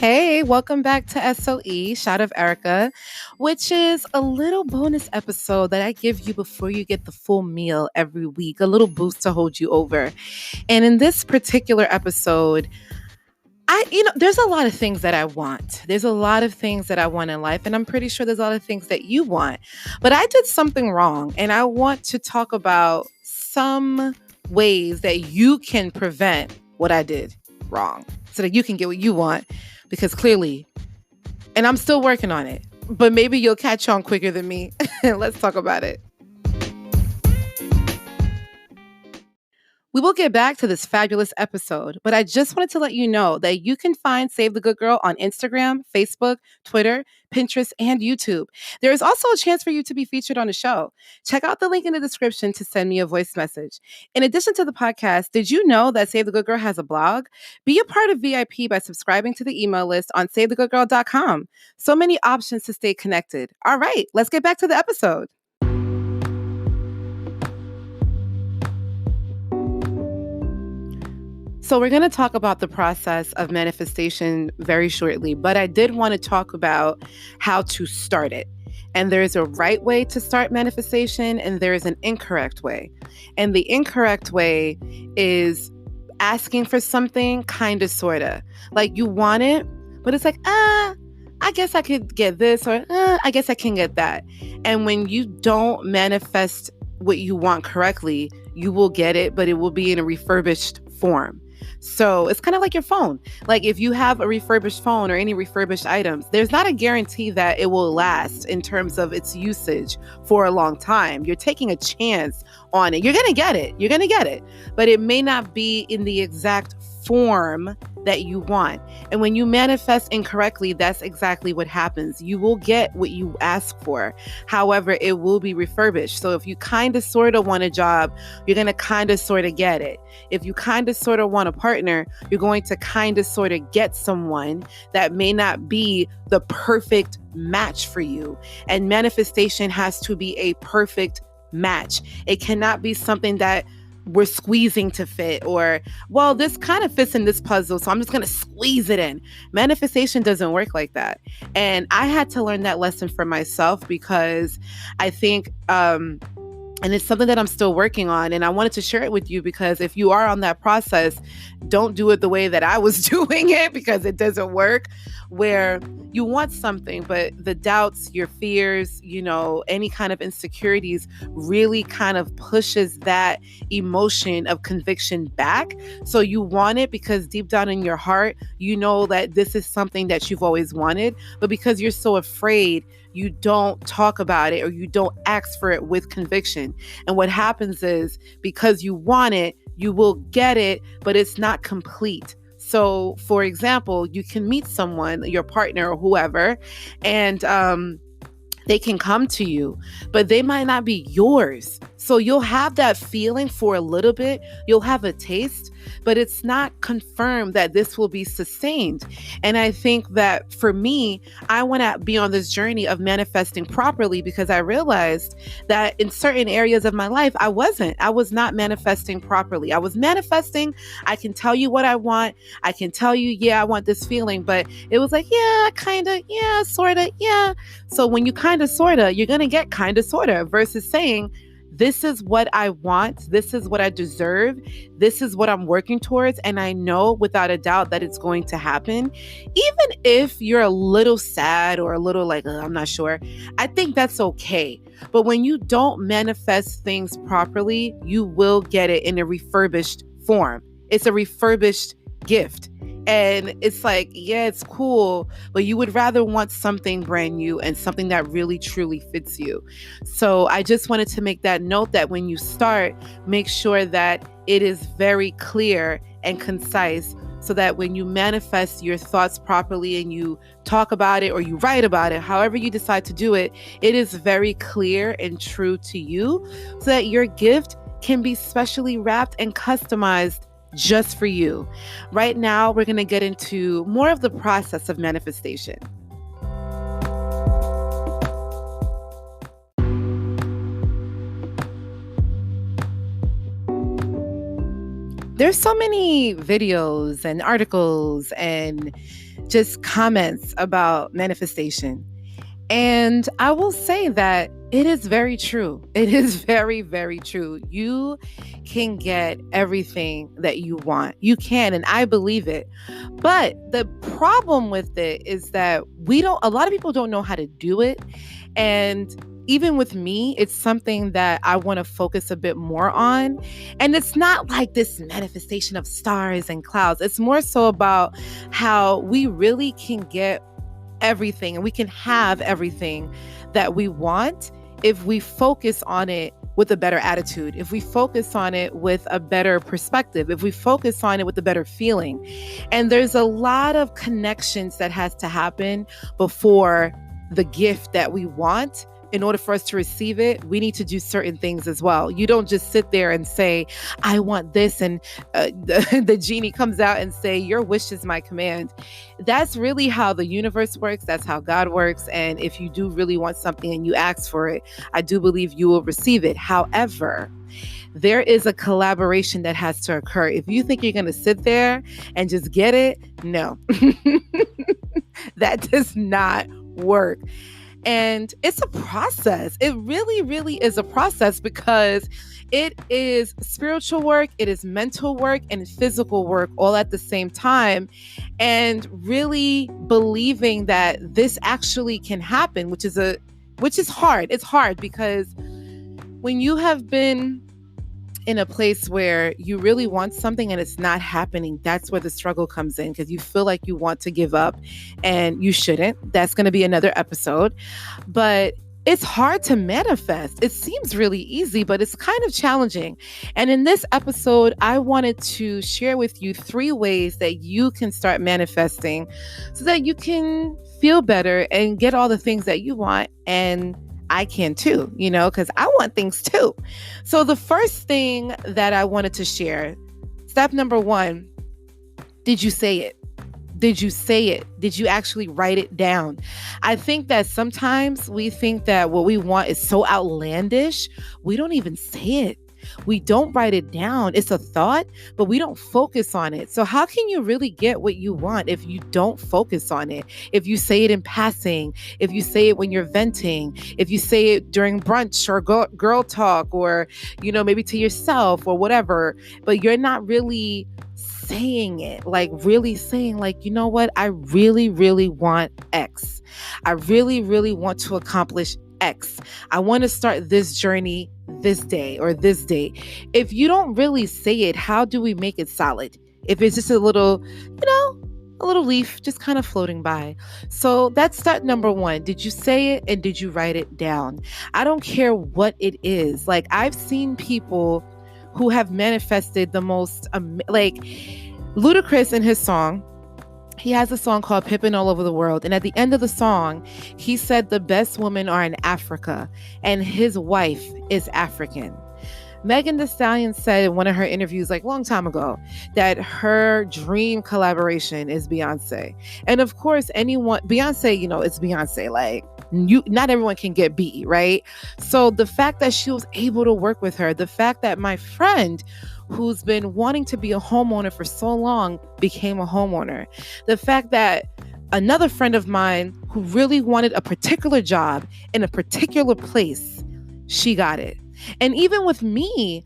Hey, welcome back to SOE, Shot of Erica, which is a little bonus episode that I give you before you get the full meal every week, a little boost to hold you over. And in this particular episode, there's a lot of things that I want. There's a lot of things that I want in life, and I'm pretty sure there's a lot of things that you want. But I did something wrong, and I want to talk about some ways that you can prevent what I did wrong so that you can get what you want. Because clearly, and I'm still working on it, but maybe you'll catch on quicker than me. Let's talk about it. We will get back to this fabulous episode, but I just wanted to let you know that you can find Save the Good Girl on Instagram, Facebook, Twitter, Pinterest, and YouTube. There is also a chance for you to be featured on the show. Check out the link in the description to send me a voice message. In addition to the podcast, did you know that Save the Good Girl has a blog? Be a part of VIP by subscribing to the email list on SaveTheGoodGirl.com. So many options to stay connected. All right, let's get back to the episode. So we're going to talk about the process of manifestation very shortly, but I did want to talk about how to start it. And there's a right way to start manifestation, and there is an incorrect way. And the incorrect way is asking for something kind of, sort of. Like you want it, but it's like, I guess I could get this, or I guess I can get that. And when you don't manifest what you want correctly, you will get it, but it will be in a refurbished form. So it's kind of like your phone. Like if you have a refurbished phone or any refurbished items, there's not a guarantee that it will last in terms of its usage for a long time. You're taking a chance on it. You're going to get it. You're going to get it. But it may not be in the exact form that you want. And when you manifest incorrectly, that's exactly what happens. You will get what you ask for. However, it will be refurbished. So if you kind of sort of want a job, you're going to kind of sort of get it. If you kind of sort of want a partner, you're going to kind of sort of get someone that may not be the perfect match for you. And manifestation has to be a perfect match. It cannot be something that we're squeezing to fit, or, well, this kind of fits in this puzzle, so I'm just going to squeeze it in. Manifestation doesn't work like that. And I had to learn that lesson for myself because I think, and it's something that I'm still working on. And I wanted to share it with you because if you are on that process, don't do it the way that I was doing it because it doesn't work, where you want something, but the doubts, your fears, any kind of insecurities really kind of pushes that emotion of conviction back. So you want it because deep down in your heart, you know that this is something that you've always wanted, but because you're so afraid, you don't talk about it or you don't ask for it with conviction. And what happens is because you want it, you will get it, but it's not complete. So, for example, you can meet someone, your partner or whoever, and they can come to you, but they might not be yours. So you'll have that feeling for a little bit. You'll have a taste, but it's not confirmed that this will be sustained. And I think that for me, I want to be on this journey of manifesting properly because I realized that in certain areas of my life, I was not manifesting properly. I was manifesting. I can tell you what I want. I can tell you, yeah, I want this feeling, but it was like, yeah, kind of, yeah, sort of, yeah. So when you kind of, sort of, you're going to get kind of, sort of, versus saying, this is what I want. This is what I deserve. This is what I'm working towards. And I know without a doubt that it's going to happen. Even if you're a little sad or a little like, I'm not sure, I think that's okay. But when you don't manifest things properly, you will get it in a refurbished form. It's a refurbished gift. And it's like, yeah, it's cool, but you would rather want something brand new and something that really, truly fits you. So I just wanted to make that note that when you start, make sure that it is very clear and concise so that when you manifest your thoughts properly and you talk about it or you write about it, however you decide to do it, it is very clear and true to you so that your gift can be specially wrapped and customized just for you. Right now, we're going to get into more of the process of manifestation. There's so many videos and articles and just comments about manifestation. And I will say that it is very true. It is very, very true. You can get everything that you want. You can, and I believe it. But the problem with it is that a lot of people don't know how to do it. And even with me, it's something that I want to focus a bit more on. And it's not like this manifestation of stars and clouds. It's more so about how we really can get everything and we can have everything that we want if we focus on it with a better attitude, if we focus on it with a better perspective, if we focus on it with a better feeling. And there's a lot of connections that has to happen before the gift that we want. In order for us to receive it, we need to do certain things as well. You don't just sit there and say, I want this, and the genie comes out and say, your wish is my command. That's really how the universe works. That's how God works. And if you do really want something and you ask for it, I do believe you will receive it. However, there is a collaboration that has to occur. If you think you're going to sit there and just get it, no, that does not work. And it's a process. It really, really is a process because it is spiritual work, it is mental work, and physical work all at the same time. And really believing that this actually can happen, which is hard. It's hard because when you have been in a place where you really want something and it's not happening, that's where the struggle comes in, because you feel like you want to give up and you shouldn't. That's going to be another episode. But it's hard to manifest. It seems really easy, but it's kind of challenging. And in this episode, I wanted to share with you 3 ways that you can start manifesting so that you can feel better and get all the things that you want. And I can too, because I want things too. So the first thing that I wanted to share, step number 1, did you say it? Did you say it? Did you actually write it down? I think that sometimes we think that what we want is so outlandish, we don't even say it. We don't write it down. It's a thought, but we don't focus on it. So how can you really get what you want if you don't focus on it? If you say it in passing, if you say it when you're venting, if you say it during brunch or girl talk, or, maybe to yourself or whatever, but you're not really saying it, like really saying, like, you know what? I really, really want X. I really, really want to accomplish X. I want to start this journey this day or this date. If you don't really say it, how do we make it solid? If it's just a little leaf just kind of floating by. So that's step number 1. Did you say it and did you write it down? I don't care what it is. Like, I've seen people who have manifested the most, like Ludacris in his song. He has a song called Pippin' All Over the World. And at the end of the song, he said the best women are in Africa and his wife is African. Megan Thee Stallion said in one of her interviews, like long time ago, that her dream collaboration is Beyonce. And of course, Beyonce, it's Beyonce. Like, not everyone can get B, right? So the fact that she was able to work with her, the fact that my friend who's been wanting to be a homeowner for so long became a homeowner, the fact that another friend of mine who really wanted a particular job in a particular place, she got it. And even with me,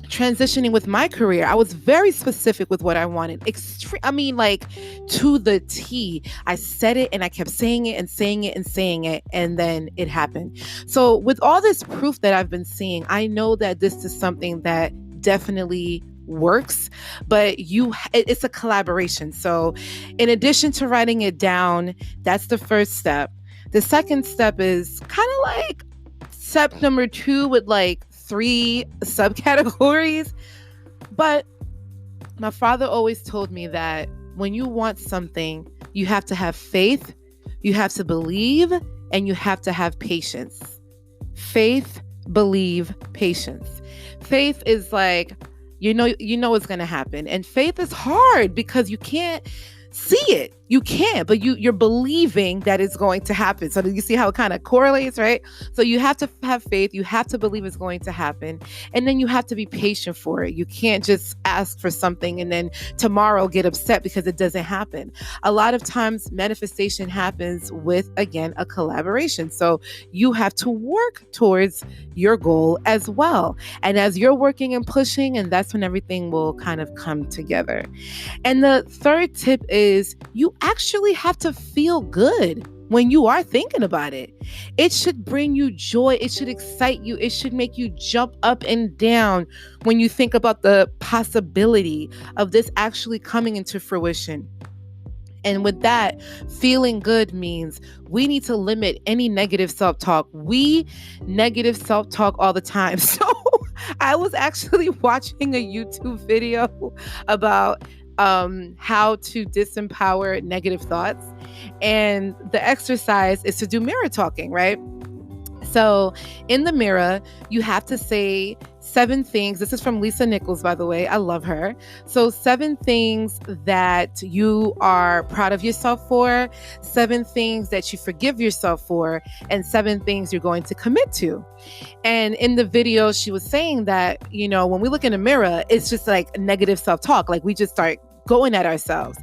transitioning with my career, I was very specific with what I wanted. To the T. I said it and I kept saying it and saying it and saying it, and then it happened. So with all this proof that I've been seeing, I know that this is something that definitely works, but it's a collaboration. So in addition to writing it down, that's the first step. The second step is kind of like step number 2 with like 3 subcategories. But my father always told me that when you want something, you have to have faith, you have to believe, and you have to have patience. Faith, believe, patience. Faith is like, you know it's going to happen. And faith is hard because you can't see it. You can't, but you're believing that it's going to happen. So you see how it kind of correlates, right? So you have to have faith. You have to believe it's going to happen. And then you have to be patient for it. You can't just ask for something and then tomorrow get upset because it doesn't happen. A lot of times manifestation happens with, again, a collaboration. So you have to work towards your goal as well. And as you're working and pushing, and that's when everything will kind of come together. And the third tip is you actually have to feel good when you are thinking about it. It should bring you joy. It should excite you. It should make you jump up and down when you think about the possibility of this actually coming into fruition. And with that, feeling good means we need to limit any negative self-talk. We negative self-talk all the time. So I was actually watching a YouTube video about how to disempower negative thoughts. And the exercise is to do mirror talking, right? So in the mirror, you have to say 7 things. This is from Lisa Nichols, by the way. I love her. So 7 things that you are proud of yourself for, 7 things that you forgive yourself for, and 7 things you're going to commit to. And in the video, she was saying that, when we look in the mirror, it's just like negative self-talk. Like we just start going at ourselves.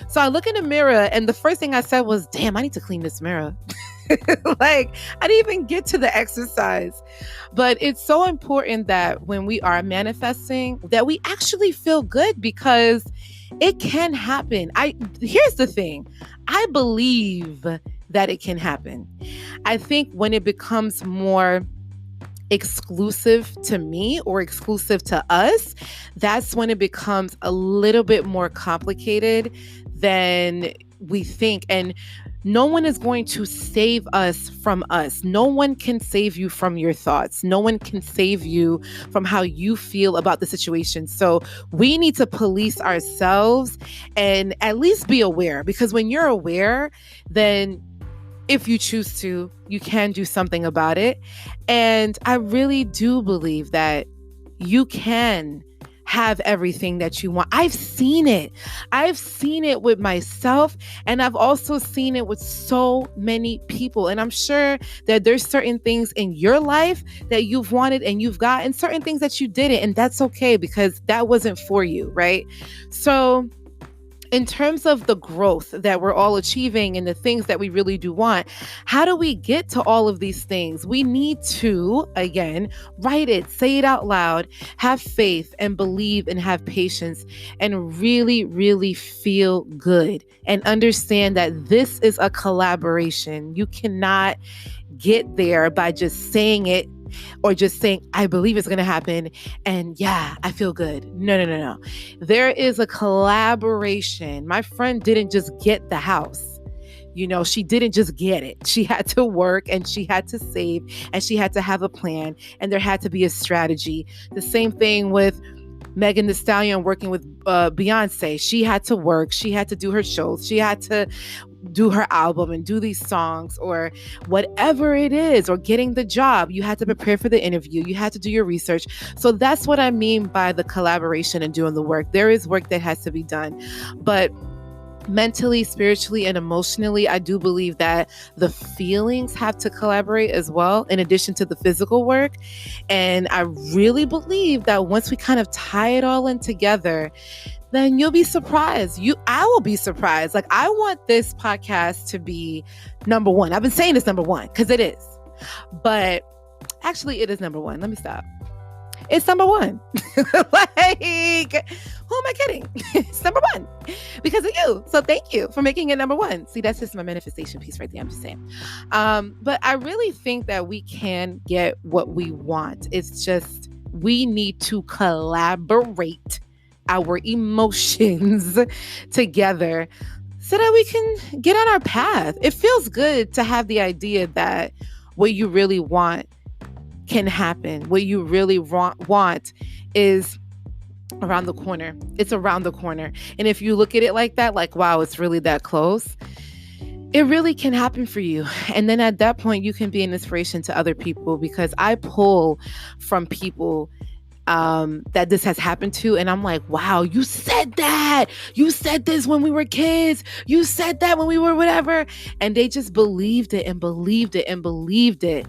So I look in the mirror and the first thing I said was, damn, I need to clean this mirror. Like I didn't even get to the exercise. But it's so important that when we are manifesting that we actually feel good, because it can happen. Here's the thing. I believe that it can happen. I think when it becomes more exclusive to me or exclusive to us, that's when it becomes a little bit more complicated than we think. And no one is going to save us from us. No one can save you from your thoughts. No one can save you from how you feel about the situation. So we need to police ourselves and at least be aware, because when you're aware, then if you choose to, you can do something about it. And I really do believe that you can have everything that you want. I've seen it. I've seen it with myself, and I've also seen it with so many people. And I'm sure that there's certain things in your life that you've wanted and you've gotten, certain things that you didn't, and that's okay because that wasn't for you, right? So in terms of the growth that we're all achieving and the things that we really do want, how do we get to all of these things? We need to, again, write it, say it out loud, have faith and believe and have patience and really, really feel good and understand that this is a collaboration. You cannot get there by just saying it or just saying, I believe it's going to happen. And yeah, I feel good. No. There is a collaboration. My friend didn't just get the house. She didn't just get it. She had to work and she had to save and she had to have a plan and there had to be a strategy. The same thing with Megan Thee Stallion working with Beyonce. She had to work. She had to do her shows. She had to do her album and do these songs or whatever it is, or getting the job. You had to prepare for the interview. You had to do your research. So that's what I mean by the collaboration and doing the work. There is work that has to be done. But mentally, spiritually, and emotionally, I do believe that the feelings have to collaborate as well, in addition to the physical work. And I really believe that once we kind of tie it all in together, then you'll be surprised. I will be surprised. Like, I want this podcast to be number 1. I've been saying it's number 1 because it is. But actually, it is number 1. Let me stop. It's number 1. Like, who am I kidding? It's number 1 because of you. So thank you for making it number 1. See, that's just my manifestation piece right there. I'm just saying. But I really think that we can get what we want. It's just we need to collaborate our emotions together so that we can get on our path. It feels good to have the idea that what you really want can happen. What you really want is around the corner. It's around the corner. And if you look at it like that, like, wow, it's really that close, it really can happen for you. And then at that point, you can be an inspiration to other people, because I pull from people that this has happened to. And I'm like, wow, you said that. You said this when we were kids. You said that when we were whatever. And they just believed it and believed it and believed it.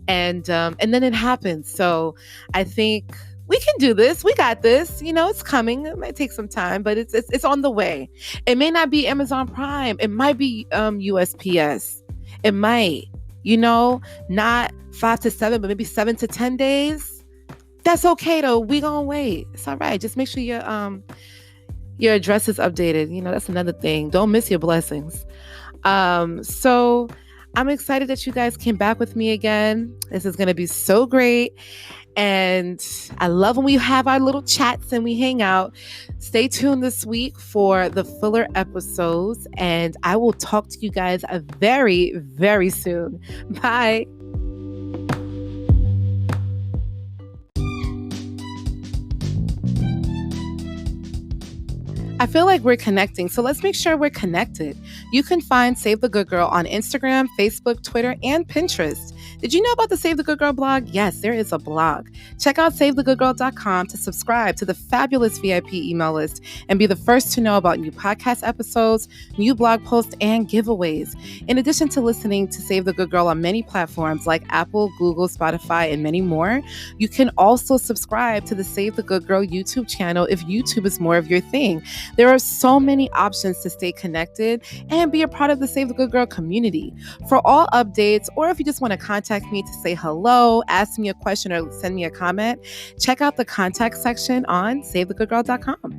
And then it happens. So I think we can do this. We got this. It's coming. It might take some time, but it's on the way. It may not be Amazon Prime. It might be USPS. It might, not 5 to 7, but maybe 7 to 10 days. That's okay though. We gonna wait. It's all right. Just make sure your address is updated. That's another thing. Don't miss your blessings. So I'm excited that you guys came back with me again. This is gonna be so great. And I love when we have our little chats and we hang out. Stay tuned this week for the fuller episodes, and I will talk to you guys very, very soon. Bye. I feel like we're connecting, so let's make sure we're connected. You can find Save the Good Girl on Instagram, Facebook, Twitter, and Pinterest. Did you know about the Save the Good Girl blog? Yes, there is a blog. Check out SaveTheGoodGirl.com to subscribe to the fabulous VIP email list and be the first to know about new podcast episodes, new blog posts, and giveaways. In addition to listening to Save the Good Girl on many platforms like Apple, Google, Spotify, and many more, you can also subscribe to the Save the Good Girl YouTube channel if YouTube is more of your thing. There are so many options to stay connected and be a part of the Save the Good Girl community. For all updates, or if you just want to contact me to say hello, ask me a question, or send me a comment, check out the contact section on SaveTheGoodGirl.com.